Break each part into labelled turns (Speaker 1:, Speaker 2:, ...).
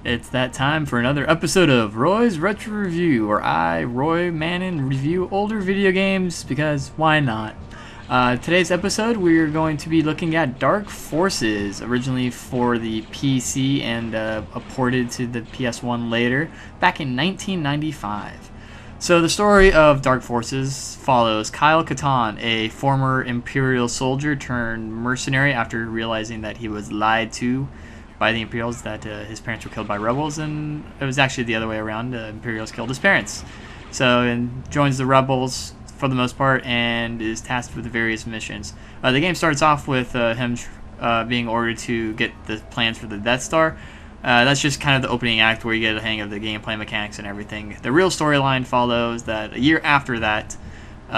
Speaker 1: It's that time for another episode of Roy's Retro Review, where I, Roy Manan, review older video games because why not? Today's episode, we're going to be looking at Dark Forces, originally for the PC and ported to the PS1 later, back in 1995. So the story of Dark Forces follows Kyle Katarn, a former Imperial soldier turned mercenary after realizing that he was lied to by the Imperials, that his parents were killed by rebels, and it was actually the other way around. The Imperials killed his parents. So and joins the rebels for the most part and is tasked with various missions. The game starts off with him being ordered to get the plans for the Death Star. That's just kind of the opening act where you get a hang of the gameplay mechanics and everything. The real storyline follows that a year after that,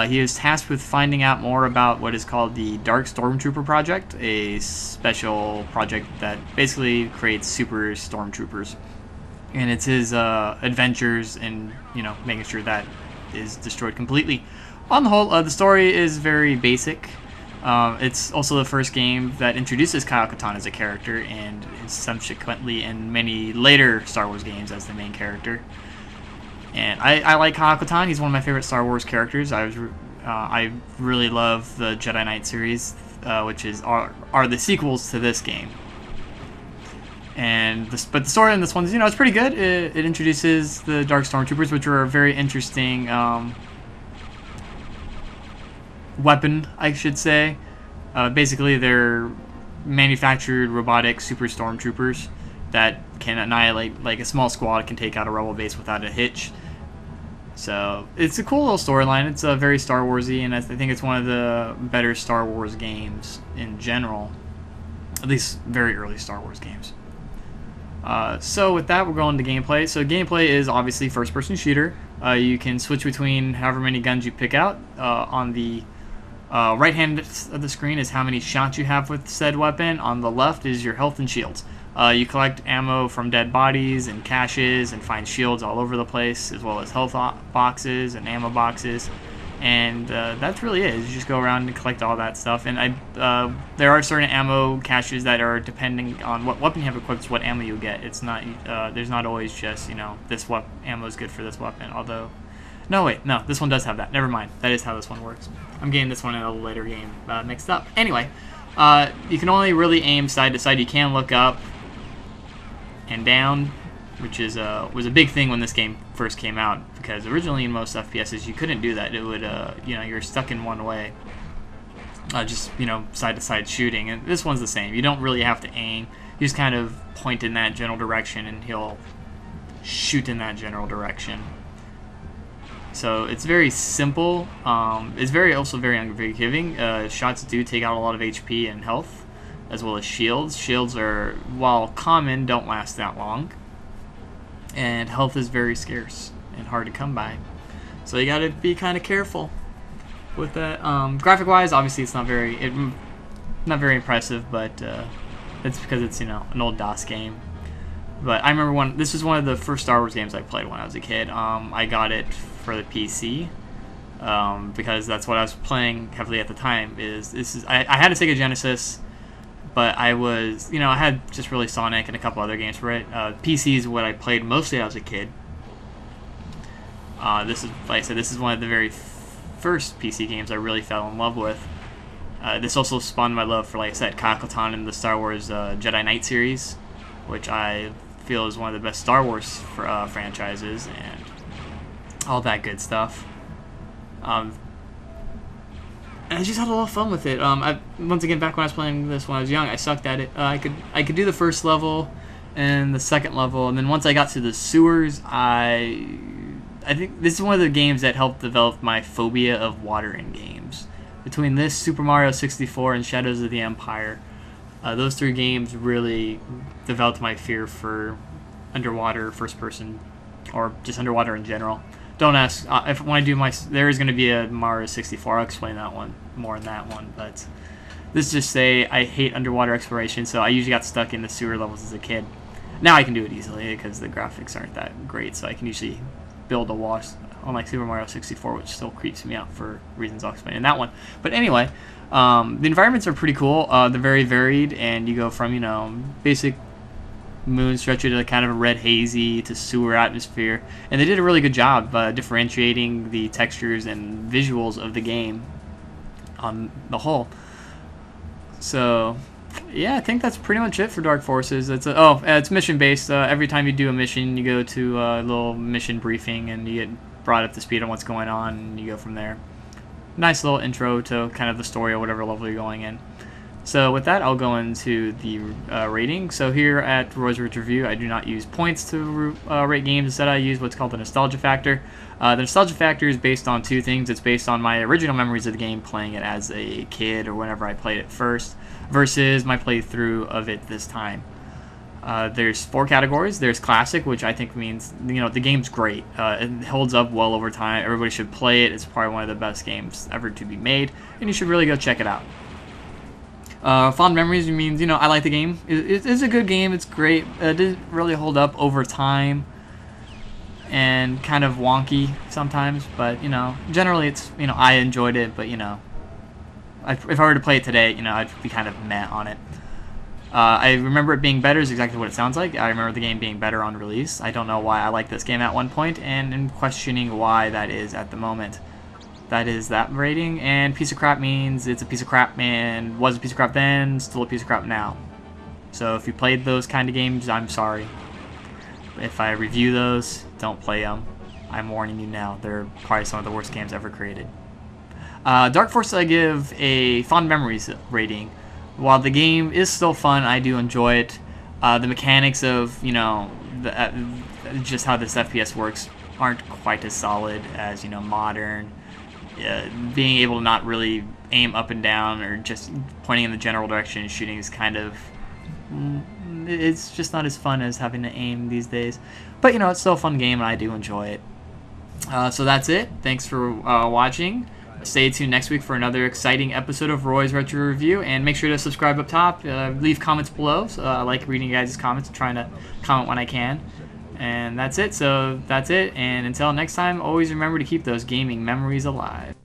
Speaker 1: he is tasked with finding out more about what is called the Dark Stormtrooper Project, a special project that basically creates super stormtroopers. And it's his adventures in, making sure that is destroyed completely. On the whole, the story is very basic. It's also the first game that introduces Kyle Katarn as a character, and subsequently in many later Star Wars games as the main character. And I like Kyle Katarn. He's one of my favorite Star Wars characters. I really love the Jedi Knight series, which are the sequels to this game. But the story in this one is, it's pretty good. It introduces the Dark Stormtroopers, which are a very interesting weapon, I should say. Basically, they're manufactured robotic super stormtroopers that can annihilate, like a small squad can take out a rebel base without a hitch. So it's a cool little storyline. It's very Star Warsy, and I think it's one of the better Star Wars games in general, at least very early Star Wars games. So with that, we're going to gameplay. So gameplay is obviously first-person shooter. You can switch between however many guns you pick out. On the right hand of the screen is how many shots you have with said weapon. On the left is your health and shields. You collect ammo from dead bodies and caches and find shields all over the place, as well as health boxes and ammo boxes. And that's really it. You just go around and collect all that stuff. And there are certain ammo caches that are depending on what weapon you have equipped, what ammo you get. It's not there's not always just this ammo is good for this weapon. Although, no, this one does have that. Never mind. That is how this one works. I'm getting this one in a later game mixed up. Anyway, you can only really aim side to side. You can look up and down, which was a big thing when this game first came out, because originally in most FPSs you couldn't do that. It would you're stuck in one way, just side to side shooting. And this one's the same. You don't really have to aim. You just kind of point in that general direction and he'll shoot in that general direction. So it's very simple. It's also very unforgiving. Shots do take out a lot of HP and health, as well as shields. Shields are, while common, don't last that long. And health is very scarce and hard to come by. So you gotta be kind of careful with that. Graphic-wise, obviously it's not very impressive, but it's because it's an old DOS game. But I remember this was one of the first Star Wars games I played when I was a kid. I got it for the PC because that's what I was playing heavily at the time. I had a Sega Genesis, but I was, I had just really Sonic and a couple other games for it. PC is what I played mostly as a kid. This is, like I said, this is one of the very first PC games I really fell in love with. This also spawned my love for, like I said, Kyle Katarn and the Star Wars Jedi Knight series, which I feel is one of the best Star Wars franchises and all that good stuff. And I just had a lot of fun with it. Once again, back when I was playing this when I was young, I sucked at it. I could do the first level and the second level, and then once I got to the sewers, I think this is one of the games that helped develop my phobia of water in games. Between this, Super Mario 64, and Shadows of the Empire, those three games really developed my fear for underwater, first person, or just underwater in general. Don't ask when I do there is going to be a Mario 64. I'll explain that one more in that one. But let's just say I hate underwater exploration, so I usually got stuck in the sewer levels as a kid. Now I can do it easily because the graphics aren't that great, so I can usually build a wall, unlike Super Mario 64, which still creeps me out for reasons I'll explain in that one. But anyway, the environments are pretty cool. They're very varied, and you go from basic moon stretching to kind of a red hazy to sewer atmosphere, and they did a really good job differentiating the textures and visuals of the game on the whole. So yeah, I think that's pretty much it for Dark Forces. It's mission based. Every time you do a mission, you go to a little mission briefing and you get brought up to speed on what's going on, and you go from there. Nice little intro to kind of the story or whatever level you're going in. So with that, I'll go into the rating. So here at Roy's Review, I do not use points to rate games. Instead, I use what's called the nostalgia factor. The nostalgia factor is based on two things. It's based on my original memories of the game, playing it as a kid or whenever I played it first, versus my playthrough of it this time. There's 4 categories. There's classic, which I think means, the game's great. It holds up well over time. Everybody should play it. It's probably one of the best games ever to be made, and you should really go check it out. Fond memories means, I like the game. It's a good game. It's great. It didn't really hold up over time and kind of wonky sometimes, but, generally it's, I enjoyed it, but, if I were to play it today, I'd be kind of meh on it. I remember it being better is exactly what it sounds like. I remember the game being better on release. I don't know why I liked this game at one point, and I'm questioning why that is at the moment. That is that rating, and piece of crap means it's a piece of crap, and was a piece of crap then, still a piece of crap now. So if you played those kind of games, I'm sorry. If I review those, don't play them. I'm warning you now. They're probably some of the worst games ever created. Dark Forces, I give a fond memories rating. While the game is still fun, I do enjoy it. The mechanics of, just how this FPS works aren't quite as solid as, modern. Being able to not really aim up and down or just pointing in the general direction and shooting is kind of, it's just not as fun as having to aim these days. But, it's still a fun game and I do enjoy it. So that's it. Thanks for watching. Stay tuned next week for another exciting episode of Roy's Retro Review, and make sure to subscribe up top. Leave comments below. So, I like reading you guys' comments and trying to comment when I can. And that's it. So that's it. And until next time, always remember to keep those gaming memories alive.